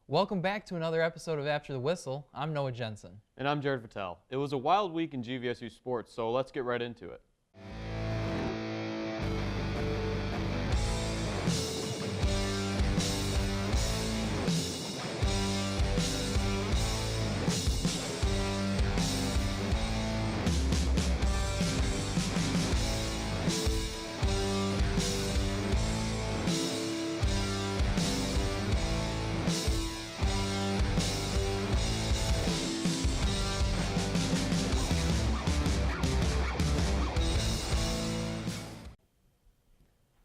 Welcome back to another episode of After the Whistle. I'm Noah Genson. And I'm Jerod Fattal. It was a wild week in GVSU sports, so let's get right into it.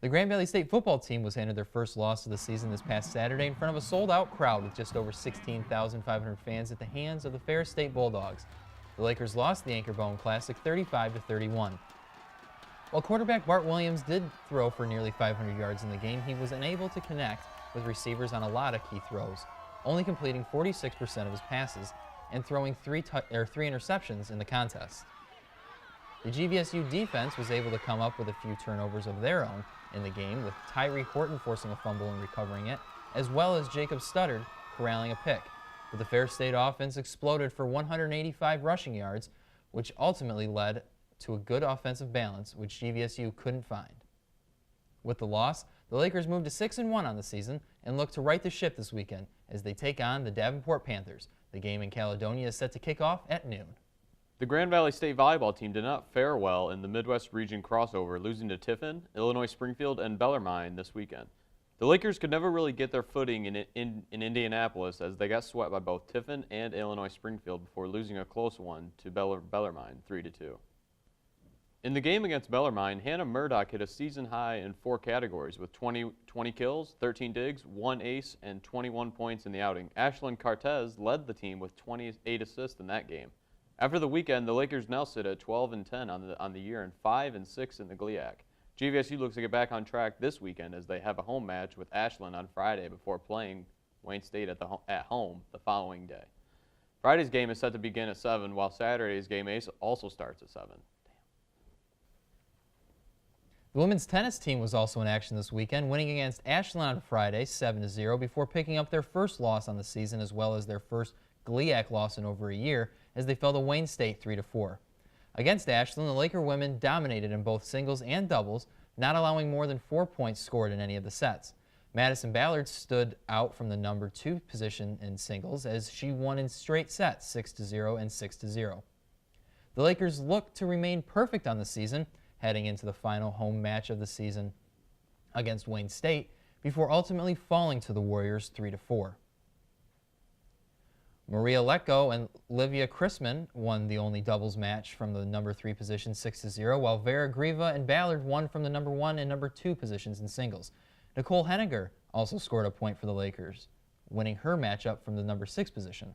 The Grand Valley State football team was handed their first loss of the season this past Saturday in front of a sold-out crowd with just over 16,500 fans at the hands of the Ferris State Bulldogs. The Lakers lost the Anchor Bone Classic 35-31. While quarterback Bart Williams did throw for nearly 500 yards in the game, he was unable to connect with receivers on a lot of key throws, only completing 46% of his passes and throwing three interceptions in the contest. The GVSU defense was able to come up with a few turnovers of their own in the game, with Tyree Horton forcing a fumble and recovering it, as well as Jacob Studdard corralling a pick. But the Ferris State offense exploded for 185 rushing yards, which ultimately led to a good offensive balance, which GVSU couldn't find. With the loss, the Lakers moved to 6-1 on the season and look to right the ship this weekend as they take on the Davenport Panthers. The game in Caledonia is set to kick off at noon. The Grand Valley State volleyball team did not fare well in the Midwest region crossover, losing to Tiffin, Illinois Springfield, and Bellarmine this weekend. The Lakers could never really get their footing in Indianapolis as they got swept by both Tiffin and Illinois Springfield before losing a close one to Bellarmine 3-2. In the game against Bellarmine, Hannah Murdoch hit a season high in 4 categories with 20 kills, 13 digs, 1 ace, and 21 points in the outing. Ashlyn Cartez led the team with 28 assists in that game. After the weekend, the Lakers now sit at 12-10 on the year and 5-6 in the GLIAC. GVSU looks to get back on track this weekend as they have a home match with Ashland on Friday before playing Wayne State at home the following day. Friday's game is set to begin at 7, while Saturday's game also starts at 7. The women's tennis team was also in action this weekend, winning against Ashland on Friday 7-0 before picking up their first loss on the season as well as their first GLIAC loss in over a year as they fell to Wayne State 3-4. Against Ashland, the Laker women dominated in both singles and doubles, not allowing more than 4 points scored in any of the sets. Madison Ballard stood out from the number 2 position in singles as she won in straight sets 6-0 and 6-0. The Lakers look to remain perfect on the season, heading into the final home match of the season against Wayne State before ultimately falling to the Warriors 3-4. Maria Letko and Livia Chrisman won the only doubles match from the number 3 position 6-0, while Vera Grieva and Ballard won from the number 1 and number 2 positions in singles. Nicole Henniger also scored a point for the Lakers, winning her matchup from the number 6 position.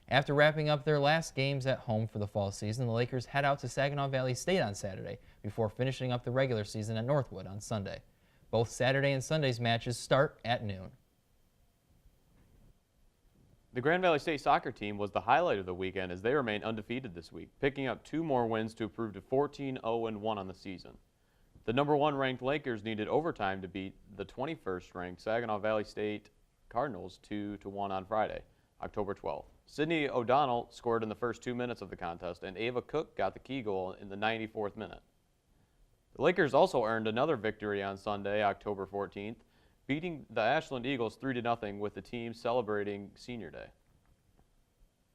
After wrapping up their last games at home for the fall season, the Lakers head out to Saginaw Valley State on Saturday before finishing up the regular season at Northwood on Sunday. Both Saturday and Sunday's matches start at noon. The Grand Valley State soccer team was the highlight of the weekend as they remain undefeated this week, picking up 2 more wins to improve to 14-0-1 on the season. The number 1 ranked Lakers needed overtime to beat the 21st ranked Saginaw Valley State Cardinals 2-1 on Friday, October 12th. Sydney O'Donnell scored in the first 2 minutes of the contest, and Ava Cook got the key goal in the 94th minute. The Lakers also earned another victory on Sunday, October 14th, beating the Ashland Eagles 3-0 with the team celebrating Senior Day.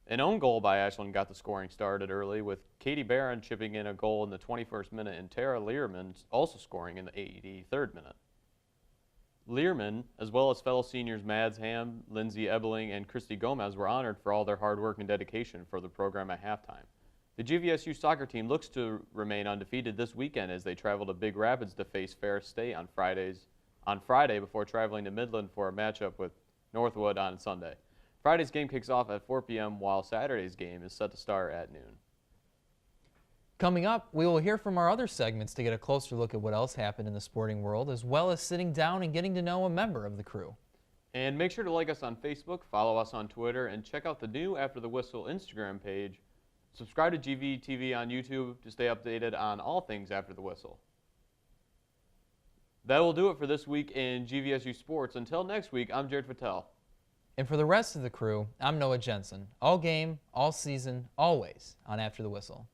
An own goal by Ashland got the scoring started early, with Katie Barron chipping in a goal in the 21st minute and Tara Learman also scoring in the 83rd minute. Learman, as well as fellow seniors Mads Ham, Lindsay Ebeling, and Christy Gomez were honored for all their hard work and dedication for the program at halftime. The GVSU soccer team looks to remain undefeated this weekend as they travel to Big Rapids to face Ferris State on Friday before traveling to Midland for a matchup with Northwood on Sunday. Friday's game kicks off at 4 p.m. while Saturday's game is set to start at noon. Coming up, we will hear from our other segments to get a closer look at what else happened in the sporting world, as well as sitting down and getting to know a member of the crew. And make sure to like us on Facebook, follow us on Twitter, and check out the new After the Whistle Instagram page. Subscribe to GVTV on YouTube to stay updated on all things After the Whistle. That will do it for this week in GVSU Sports. Until next week, I'm Jerod Fattal. And for the rest of the crew, I'm Noah Genson. All game, all season, always on After the Whistle.